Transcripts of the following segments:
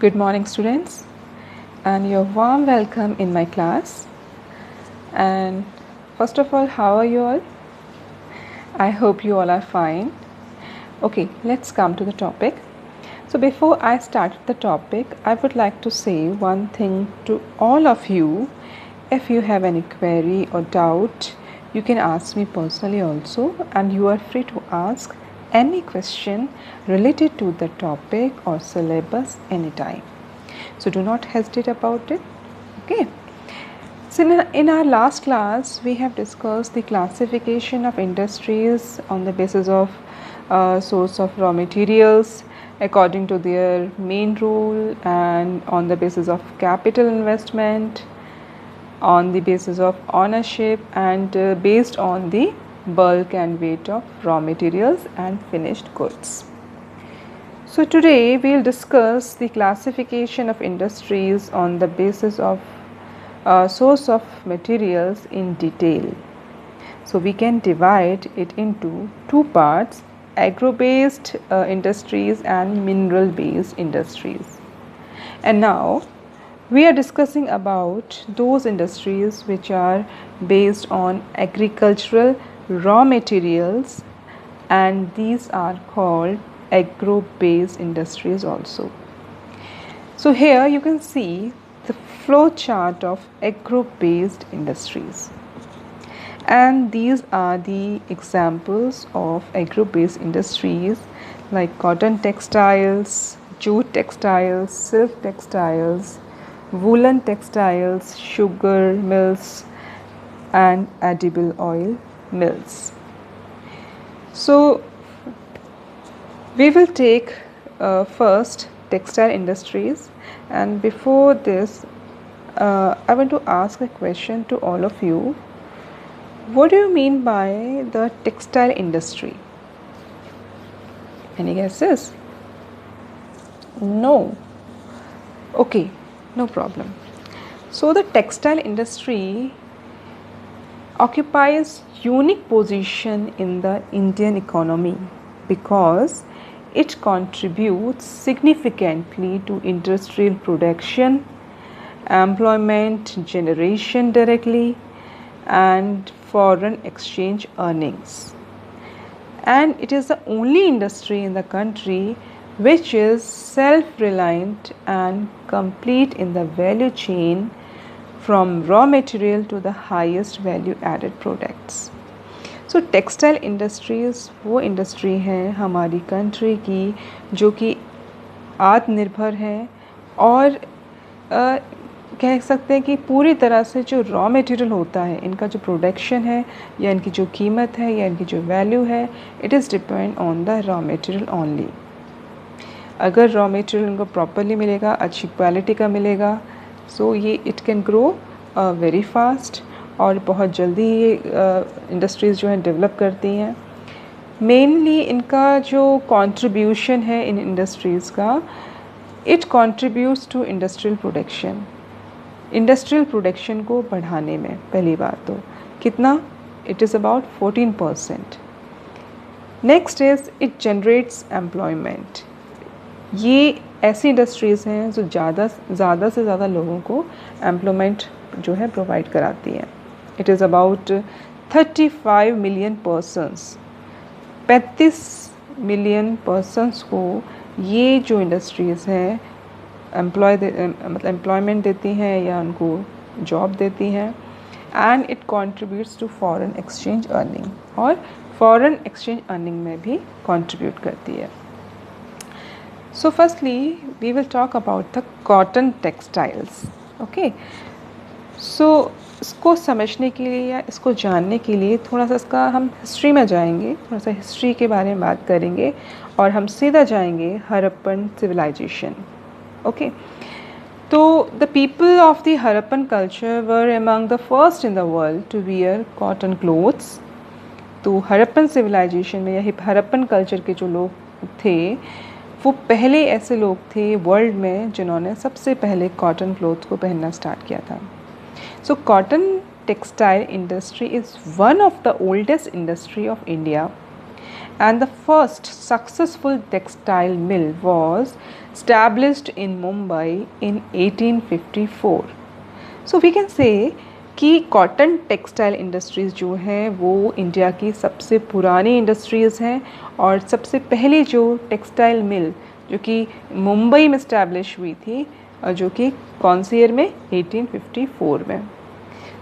Good morning, students, and your warm welcome in my class. And first of all, how are you all? I hope you all are fine. Okay, let's come to the topic. So, before I start the topic, I would like to say one thing to all of you. If you have any query or doubt, you can ask me personally also, and you are free to ask any question related to the topic or syllabus anytime. So do not hesitate about it. Okay. So in our last class, we have discussed the classification of industries on the basis of source of raw materials according to their main role, and on the basis of capital investment, on the basis of ownership, and based on the bulk and weight of raw materials and finished goods. So today we will discuss the classification of industries on the basis of source of materials in detail. So we can divide it into two parts: agro-based industries and mineral-based industries. And now we are discussing about those industries which are based on agricultural raw materials, and these are called agro-based industries also. So here you can see the flow chart of agro-based industries, and these are the examples of agro-based industries like cotton textiles, jute textiles, silk textiles, woolen textiles, sugar mills, and edible oil mills. So we will take first textile industries, and before this I want to ask a question to all of you. What do you mean by the textile industry? Any guesses? No. Okay, no problem. So the textile industry occupies unique position in the Indian economy because it contributes significantly to industrial production, employment generation directly, and foreign exchange earnings. And it is the only industry in the country which is self-reliant and complete in the value chain from raw material to the highest value added products. So textile industries वो industry है हमारी country की जो कि आत्मनिर्भर है, और कह सकते हैं कि पूरी तरह से जो रॉ मटेरियल होता है, इनका जो प्रोडक्शन है या इनकी जो कीमत है या इनकी जो वैल्यू है, it is depend on the raw material only. अगर रॉ मटेरियल इनको प्रॉपरली मिलेगा, अच्छी क्वालिटी का मिलेगा, सो ये it can grow very fast और बहुत जल्दी ये इंडस्ट्रीज़ जो हैं डेवलप करती हैं. मेनली इनका जो कंट्रीब्यूशन है इन इंडस्ट्रीज़ का, it contributes to industrial production. Industrial production को बढ़ाने में पहली बात तो कितना, it is about 14%. Next is it generates employment. ये ऐसी इंडस्ट्रीज़ हैं जो ज़्यादा से ज़्यादा लोगों को एम्प्लॉयमेंट जो है प्रोवाइड कराती हैं. It is about 35 million persons, 35 million persons को ये जो इंडस्ट्रीज़ हैं मतलब एम्प्लॉयमेंट देती हैं या उनको जॉब देती हैं. And it contributes to foreign exchange earning, और फॉरेन एक्सचेंज अर्निंग में भी कंट्रीब्यूट करती है. So firstly we will talk about the cotton textiles. Okay, so इसको समझने के लिए या इसको जानने के लिए थोड़ा सा इसका हम हिस्ट्री में जाएंगे, थोड़ा सा हिस्ट्री के बारे में बात करेंगे और हम सीधा जाएंगे हड़प्पन सिविलाइजेशन. ओके, तो the people of the Harappan culture were among the first in the world to wear cotton clothes. तो हड़प्पन सिविलाइजेशन में या हड़प्पन कल्चर के जो लोग थे, वो पहले ऐसे लोग थे वर्ल्ड में जिन्होंने सबसे पहले कॉटन क्लोथ को पहनना स्टार्ट किया था. So cotton textile industry is one of the oldest industry of India, and the first successful textile mill was established in Mumbai in 1854. So we can say कि cotton textile industries जो हैं वो India की सबसे पुरानी industries हैं और सबसे पहली जो टेक्सटाइल मिल जो कि मुंबई में इस्टेब्लिश हुई थी, जो कि कौन सी ईयर में, 1854 में।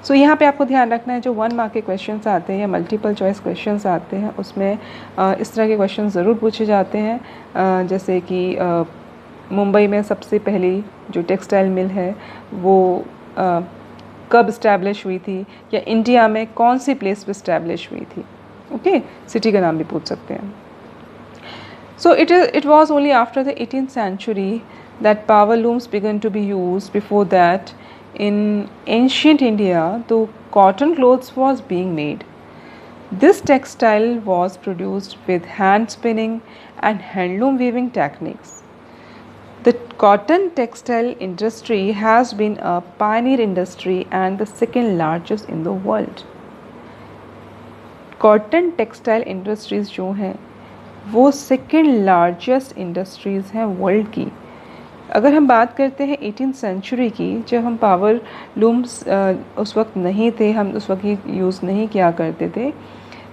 सो यहाँ पे आपको ध्यान रखना है, जो 1 मार्क के क्वेश्चंस आते हैं या मल्टीपल चॉइस क्वेश्चंस आते हैं उसमें इस तरह के क्वेश्चन ज़रूर पूछे जाते हैं, जैसे कि मुंबई में सबसे पहली जो टेक्सटाइल मिल है वो कब इस्टेब्लिश हुई थी, या इंडिया में कौन सी प्लेस पे इस्टेब्लिश हुई थी। ओके, सिटी का नाम भी पूछ सकते हैं। So it was only after the 18th century that power looms began to be used. Before that, in ancient India, the cotton clothes was being made. This textile was produced with hand spinning and handloom weaving techniques. The cotton textile industry has been a pioneer industry and the second largest in the world. Cotton textile industries जो हैं वो second largest industries हैं world की। अगर हम बात करते हैं 18th सेंचुरी की, जब हम पावर लूम्स उस वक्त नहीं थे, हम उस वक्त यूज़ नहीं किया करते थे,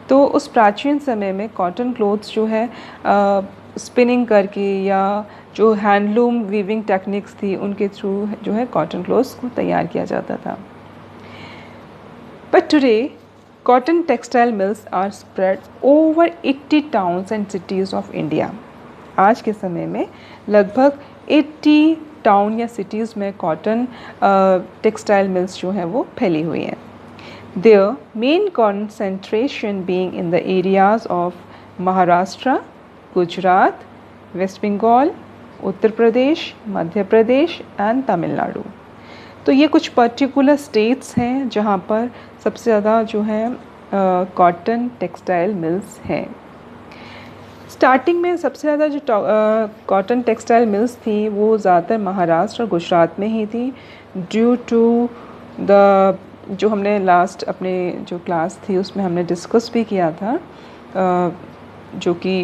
तो उस प्राचीन समय में कॉटन क्लोथ्स जो है स्पिनिंग करके या जो हैंडलूम वीविंग टेक्निक्स थी उनके थ्रू जो है कॉटन क्लोथ्स को तैयार किया जाता था। But today cotton textile mills are spread over 80 towns and cities of India. आज के समय में लगभग 80 टाउन या सिटीज़ में कॉटन टेक्सटाइल मिल्स जो हैं वो फैली हुई हैं। Their main concentration being in the areas of Maharashtra, Gujarat, West Bengal, Uttar Pradesh, Madhya Pradesh and Tamil Nadu. तो ये कुछ पर्टिकुलर स्टेट्स हैं जहाँ पर सबसे ज़्यादा जो है कॉटन टेक्सटाइल मिल्स हैं। स्टार्टिंग में सबसे ज़्यादा जो कॉटन टेक्सटाइल मिल्स थी वो ज़्यादातर महाराष्ट्र और गुजरात में ही थी, ड्यू टू द जो हमने लास्ट अपने जो क्लास थी उसमें हमने डिस्कस भी किया था, जो कि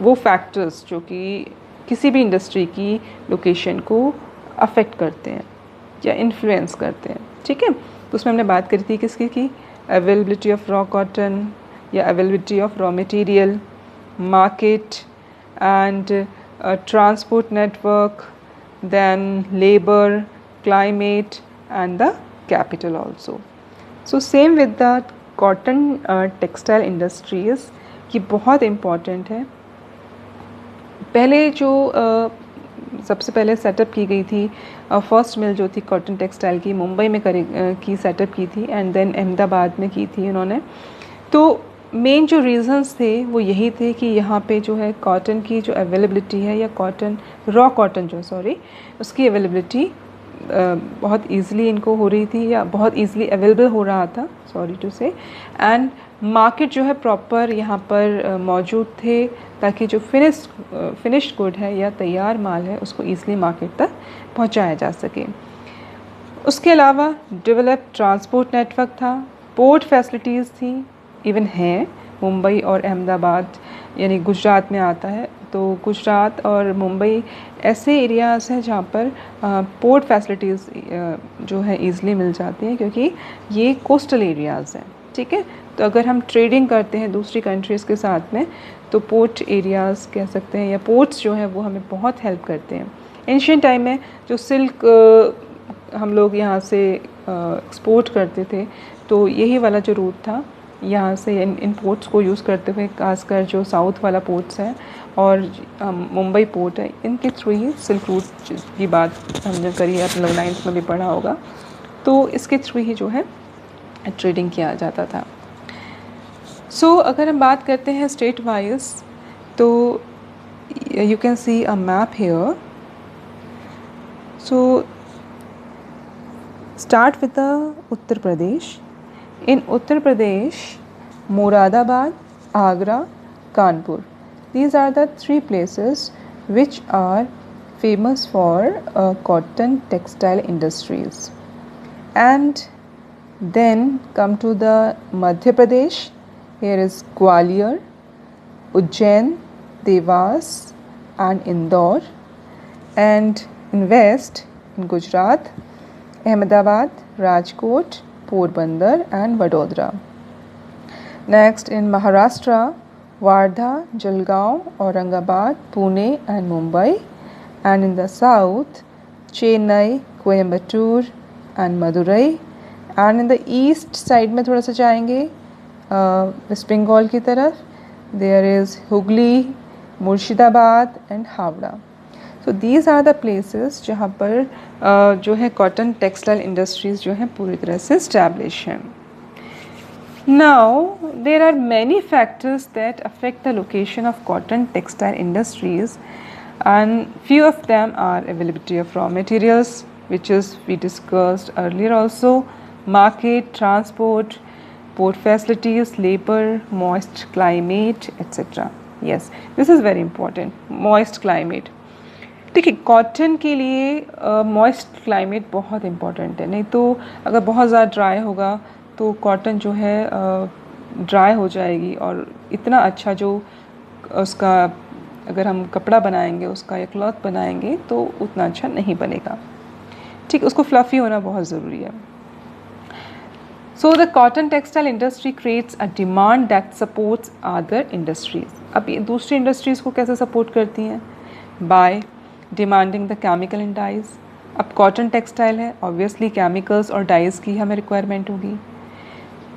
वो फैक्टर्स जो कि किसी भी इंडस्ट्री की लोकेशन को अफेक्ट करते हैं या इन्फ्लुएंस करते हैं। ठीक है, तो उसमें हमने बात करी थी किसकी की, अवेलेबिलिटी ऑफ रॉ कॉटन या availability of raw material, market and transport network, then labour, climate and the capital also. So same with the cotton textile industries की बहुत इम्पॉर्टेंट है। पहले जो सबसे पहले सेटअप की गई थी फर्स्ट मिल जो थी कॉटन टेक्सटाइल की, मुंबई में की सेटअप की थी एंड देन अहमदाबाद में की थी इन्होंने। तो मेन जो रीज़न्स थे वो यही थे कि यहाँ पे जो है कॉटन की जो अवेलेबिलिटी है या कॉटन रॉ कॉटन जो उसकी अवेलेबिलिटी बहुत ईज़िली इनको हो रही थी या बहुत ईज़िली अवेलेबल हो रहा था, सॉरी टू से, एंड मार्केट जो है प्रॉपर यहाँ पर मौजूद थे, ताकि जो फिनिश्ड गुड है या तैयार माल है उसको ईज़िली मार्केट तक पहुँचाया जा सके। उसके अलावा डेवलप ट्रांसपोर्ट नेटवर्क था, पोर्ट फैसिलिटीज़ थी, इवन हैं मुंबई और अहमदाबाद यानी गुजरात में आता है, तो गुजरात और मुंबई ऐसे एरियाज़ हैं जहाँ पर पोर्ट फैसिलिटीज़ जो है ईज़िली मिल जाती हैं, क्योंकि ये कोस्टल एरियाज़ हैं। ठीक है, तो अगर हम ट्रेडिंग करते हैं दूसरी कंट्रीज़ के साथ में तो पोर्ट एरियाज़ कह सकते हैं या पोर्ट्स जो हैं वो हमें बहुत हेल्प करते हैं। एंशिएंट टाइम में जो सिल्क हम लोग यहाँ से एक्सपोर्ट करते थे, तो यही वाला जो रूट था यहाँ से इन पोर्ट्स को यूज़ करते हुए, खासकर जो साउथ वाला पोर्ट्स हैं और मुंबई पोर्ट है, इनके थ्रू ही सिल्क रूट की बात हमने करी, आप लोग 9th में भी पढ़ा होगा, तो इसके थ्रू ही जो है ट्रेडिंग किया जाता था। सो अगर हम बात करते हैं स्टेट वाइज, तो you can see a map here. So start with Uttar Pradesh. In Uttar Pradesh, Moradabad, Agra, Kanpur, these are the 3 places which are famous for cotton textile industries. And then come to the Madhya Pradesh, Here is Gwalior, Ujjain, Devas and Indore. And in west, in Gujarat, Ahmedabad, Rajkot, Porbandar and Vadodara. Next in Maharashtra, Wardha, Jalgaon, Aurangabad, Pune and Mumbai. And in the south, Chennai, Coimbatore and Madurai. And in the east side में थोड़ा सा जाएंगे waste Bengal की तरफ, there is Hooghly, Murshidabad and Howrah. So these are the places जहाँ पर जो है कॉटन टेक्सटाइल इंडस्ट्रीज़ जो हैं पूरी तरह से established हैं. Now there are many factors that affect the location of cotton textile industries, and few of them are availability of raw materials, which is we discussed earlier also, market, transport, port facilities, labor, moist climate, etc. Yes, this is very important, moist climate. देखिए cotton के लिए moist climate बहुत important है, नहीं तो अगर बहुत ज़्यादा ड्राई होगा तो कॉटन जो है ड्राई हो जाएगी और इतना अच्छा जो उसका अगर हम कपड़ा बनाएंगे उसका या क्लॉथ बनाएंगे तो उतना अच्छा नहीं बनेगा. ठीक, उसको फ्लफ़ी होना बहुत ज़रूरी है. So the cotton textile industry creates a demand that supports other industries. अब ये दूसरी इंडस्ट्रीज़ को कैसे सपोर्ट करती हैं? By demanding the chemical and dyes. अब कॉटन टेक्सटाइल है, ऑब्वियसली केमिकल्स और डाइज़ की हमें रिक्वायरमेंट होगी.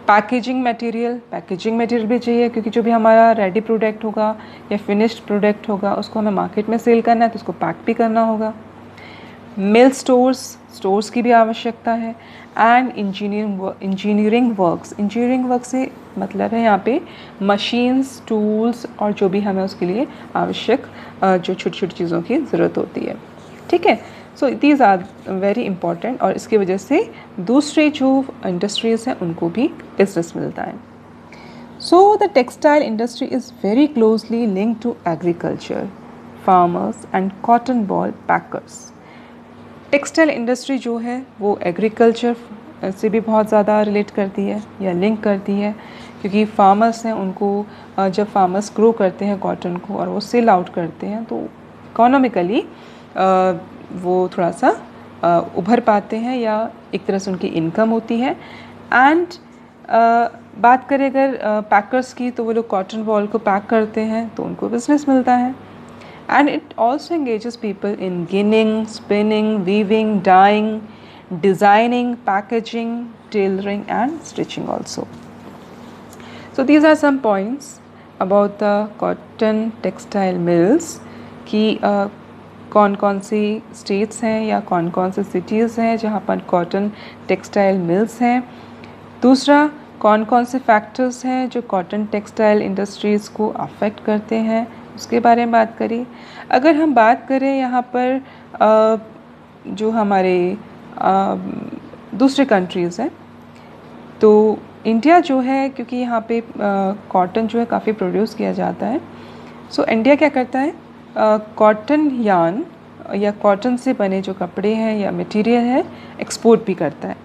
पैकेजिंग मटेरियल भी चाहिए, क्योंकि जो भी हमारा रेडी प्रोडक्ट होगा या फिनिश्ड प्रोडक्ट होगा उसको हमें मार्केट में सेल करना है तो उसको पैक भी करना होगा. मिल स्टोर्स की भी आवश्यकता है. एंड इंजीनियरिंग वर्क से मतलब है यहाँ पे मशीन्स, टूल्स और जो भी हमें उसके लिए आवश्यक जो छोटी छोटी चीज़ों की ज़रूरत होती है. ठीक है, so these are very important और इसकी वजह से दूसरे जो इंडस्ट्रीज़ हैं उनको भी बिजनेस मिलता है. So the textile industry is very closely linked to agriculture, farmers and cotton boll packers. Textile industry जो है वो एग्रीकल्चर से भी बहुत ज़्यादा रिलेट करती है या लिंक करती है, क्योंकि फार्मर्स हैं उनको जब फार्मर्स ग्रो करते हैं कॉटन को और वो सेल आउट करते हैं तो इकोनॉमिकली वो थोड़ा सा उभर पाते हैं या एक तरह से उनकी इनकम होती है. एंड बात करें अगर पैकर्स की तो वो लोग कॉटन बॉल को पैक करते हैं तो उनको बिजनेस मिलता है. And it also engages people in ginning, spinning, weaving, dyeing, designing, packaging, tailoring and stitching also. So these are some points about the cotton textile mills कि कौन कौन सी states हैं या कौन कौन से cities हैं जहाँ पर cotton textile mills हैं. दूसरा, कौन कौन से factors हैं जो cotton textile industries को affect करते हैं उसके बारे में बात करी. अगर हम बात करें यहाँ पर जो हमारे दूसरे कंट्रीज़ हैं तो इंडिया जो है, क्योंकि यहाँ पे कॉटन जो है काफ़ी प्रोड्यूस किया जाता है, सो इंडिया क्या करता है कॉटन यार्न या कॉटन से बने जो कपड़े हैं या मटेरियल है एक्सपोर्ट भी करता है.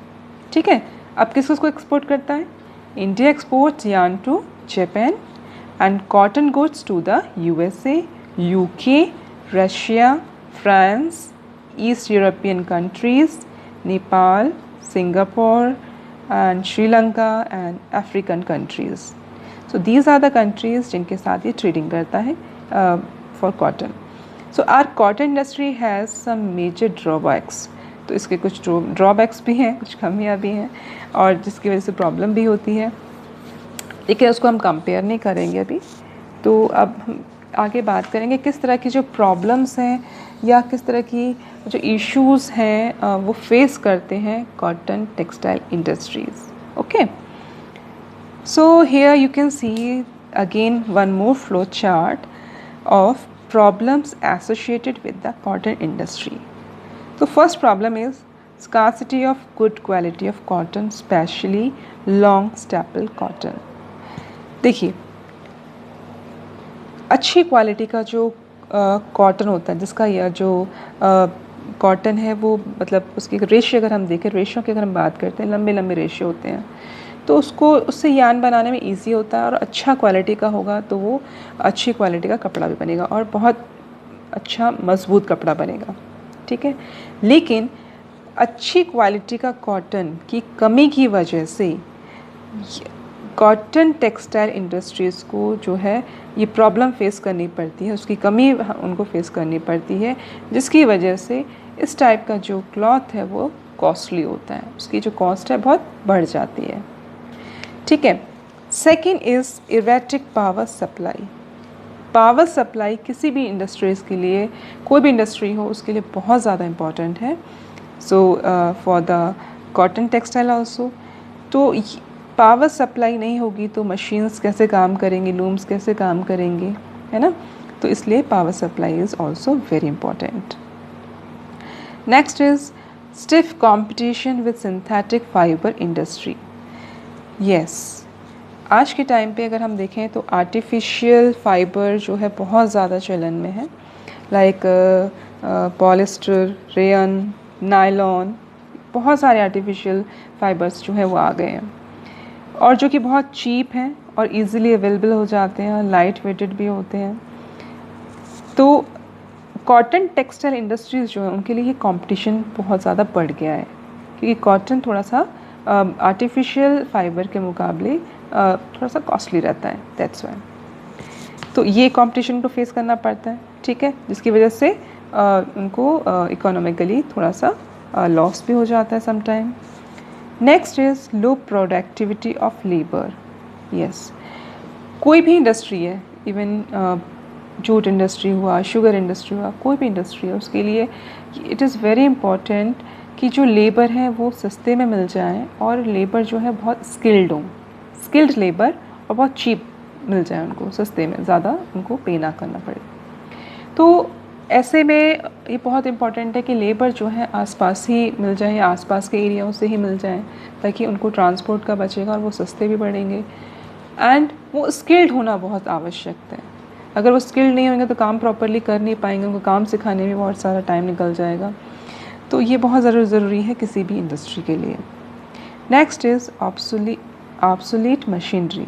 ठीक है, अब किसको एक्सपोर्ट करता है? India exports yarn to Japan and cotton goods to the USA, UK, Russia, France, East European countries, Nepal, Singapore and Sri Lanka and African countries. So these are the countries जिनके साथ ये trading करता है for cotton. So our cotton industry has some major drawbacks. तो इसके कुछ drawbacks भी हैं, कुछ खामियां भी हैं और जिसकी वजह से प्रॉब्लम भी होती है, लेकिन उसको हम कंपेयर नहीं करेंगे अभी. तो अब हम आगे बात करेंगे किस तरह की जो प्रॉब्लम्स हैं या किस तरह की जो इश्यूज़ हैं वो फेस करते हैं cotton textile industries. Okay, so here you can see again one more flow chart of problems associated with the cotton industry. तो first problem is scarcity of good quality of cotton, especially long staple cotton. देखिए, अच्छी quality का जो cotton होता है, जिसका यह जो कॉटन है वो मतलब उसकी रेशियो अगर हम देखें, रेशियो की अगर हम बात करते हैं, लंबे लंबे रेशियो होते हैं, तो उसको उससे यान बनाने में इजी होता है और अच्छा क्वालिटी का होगा तो वो अच्छी क्वालिटी का कपड़ा भी बनेगा और बहुत अच्छा मज़बूत कपड़ा बनेगा, ठीक है। लेकिन अच्छी क्वालिटी का कॉटन की कमी की वजह से कॉटन टेक्सटाइल इंडस्ट्रीज़ को जो है ये प्रॉब्लम फेस करनी पड़ती है, उसकी कमी उनको फेस करनी पड़ती है, जिसकी वजह से इस टाइप का जो क्लॉथ है वो कॉस्टली होता है, उसकी जो कॉस्ट है बहुत बढ़ जाती है, ठीक है। Second is erratic power supply. Power supply किसी भी इंडस्ट्रीज़ के लिए, कोई भी इंडस्ट्री हो उसके लिए बहुत ज़्यादा इम्पॉर्टेंट है। So for the cotton textile also, तो पावर सप्लाई नहीं होगी तो मशीन्स कैसे काम करेंगी, लूम्स कैसे काम करेंगे, है ना। तो इसलिए power supply is also very important. Next is stiff competition with synthetic fibre industry. Yes, आज के टाइम पे अगर हम देखें तो आर्टिफिशियल फाइबर जो है बहुत ज़्यादा चलन में है, लाइक पॉलिस्टर, रेयन, नायलॉन, बहुत सारे आर्टिफिशियल फाइबर्स जो है वो आ गए हैं और जो कि बहुत चीप हैं और इजीली अवेलेबल हो जाते हैं और लाइट वेटेड भी होते हैं। तो कॉटन टेक्सटाइल इंडस्ट्रीज़ जो है उनके लिए ये कंपटीशन बहुत ज़्यादा बढ़ गया है, क्योंकि कॉटन थोड़ा सा आर्टिफिशियल फाइबर के मुकाबले थोड़ा सा कॉस्टली रहता है, दैट्स वाई। तो ये कंपटीशन को फेस करना पड़ता है, ठीक है, जिसकी वजह से उनको इकोनॉमिकली थोड़ा सा लॉस भी हो जाता है some time. Next is low productivity of labour. Yes, कोई भी इंडस्ट्री है, इवन जूट इंडस्ट्री हुआ, शुगर इंडस्ट्री हुआ, कोई भी इंडस्ट्री है, उसके लिए इट इज़ वेरी इम्पॉर्टेंट कि जो लेबर है वो सस्ते में मिल जाए और लेबर जो है बहुत स्किल्ड हो, स्किल्ड लेबर, और बहुत चीप मिल जाए उनको, सस्ते में, ज़्यादा उनको पे ना करना पड़े। तो ऐसे में ये बहुत इम्पॉर्टेंट है कि लेबर जो है आसपास ही मिल जाए, आसपास के एरियाओं से ही मिल जाए, ताकि उनको ट्रांसपोर्ट का बचेगा और वो सस्ते भी पड़ेंगे। एंड वो स्किल्ड होना बहुत आवश्यक है। अगर वो स्किल्ड नहीं होंगे तो काम प्रॉपरली कर नहीं पाएंगे, उनको काम सिखाने में बहुत सारा टाइम निकल जाएगा। तो ये बहुत ज़रूरी है किसी भी इंडस्ट्री के लिए। Next is obsolete machinery.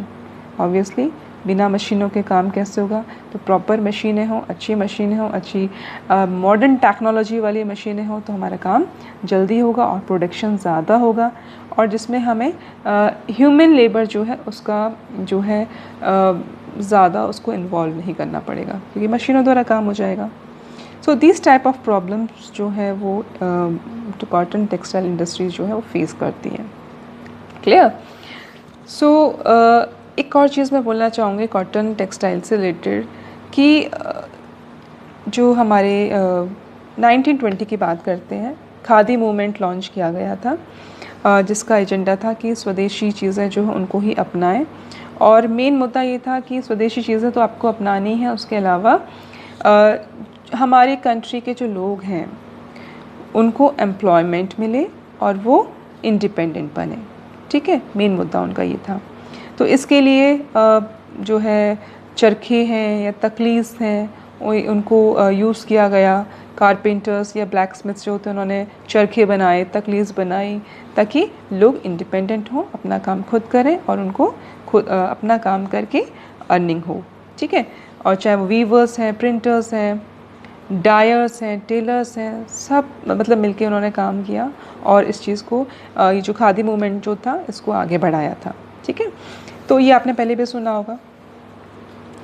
Obviously बिना मशीनों के काम कैसे होगा, तो प्रॉपर मशीनें हों, अच्छी मशीनें हों, अच्छी मॉडर्न टेक्नोलॉजी वाली मशीनें हों तो हमारा काम जल्दी होगा और प्रोडक्शन ज़्यादा होगा, और जिसमें हमें ह्यूमन लेबर जो है उसका जो है ज़्यादा उसको इन्वॉल्व नहीं करना पड़ेगा, क्योंकि मशीनों द्वारा काम हो जाएगा। So this type of problems जो है वो कॉटन टेक्सटाइल इंडस्ट्रीज जो है वो फेस करती हैं। क्लियर? सो एक और चीज़ मैं बोलना चाहूँगी कॉटन टेक्सटाइल से रिलेटेड कि जो हमारे 1920 की बात करते हैं, खादी मूवमेंट लॉन्च किया गया था, जिसका एजेंडा था कि स्वदेशी चीज़ें जो हैं उनको ही अपनाएं, और मेन मुद्दा ये था कि स्वदेशी चीज़ें तो आपको अपनानी है, उसके अलावा हमारे कंट्री के जो लोग हैं उनको एम्प्लॉयमेंट मिले और वो इंडिपेंडेंट बने, ठीक है, मेन मुद्दा उनका ये था। तो इसके लिए जो है चरखे हैं या तकलीस हैं उनको यूज़ किया गया। कारपेंटर्स या ब्लैक स्मिथ्स जो होते हैं उन्होंने चरखे बनाए, तकलीस बनाई, ताकि लोग इंडिपेंडेंट हों, अपना काम खुद करें और उनको खुद अपना काम करके अर्निंग हो, ठीक है। और चाहे वो वीवर्स हैं, प्रिंटर्स हैं, डायर्स हैं, टेलर्स हैं, सब मतलब मिलके उन्होंने काम किया और इस चीज़ को ये जो खादी मूवमेंट जो था इसको आगे बढ़ाया था, ठीक है। तो ये आपने पहले भी सुना होगा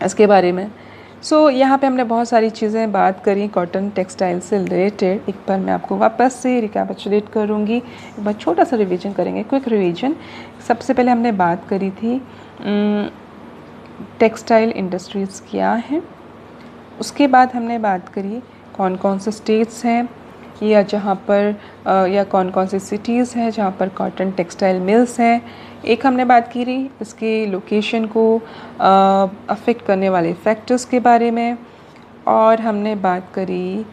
इसके बारे में। सो यहाँ पे हमने बहुत सारी चीज़ें बात करी कॉटन टेक्सटाइल से रिलेटेड। एक बार मैं आपको वापस से रिकैपिचुलेट करूँगी, एक बार छोटा सा रिवीजन करेंगे, क्विक रिवीजन। सबसे पहले हमने बात करी थी टेक्सटाइल इंडस्ट्रीज़ क्या हैं, उसके बाद हमने बात करी कौन कौन से स्टेट्स हैं या जहाँ पर या कौन कौन सी सिटीज़ हैं जहाँ पर कॉटन टेक्सटाइल मिल्स हैं। एक हमने बात की रही इसकी लोकेशन को अफेक्ट करने वाले फैक्टर्स के बारे में, और हमने बात करी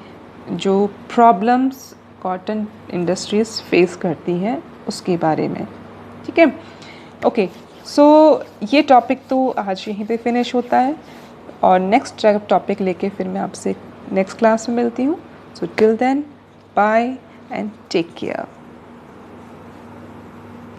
जो प्रॉब्लम्स कॉटन इंडस्ट्रीज़ फेस करती हैं उसके बारे में, ठीक है। ओके, सो ये टॉपिक तो आज यहीं पे फिनिश होता है और नेक्स्ट टॉपिक लेके फिर मैं आपसे नेक्स्ट क्लास में मिलती हूँ। So till then, bye and take care.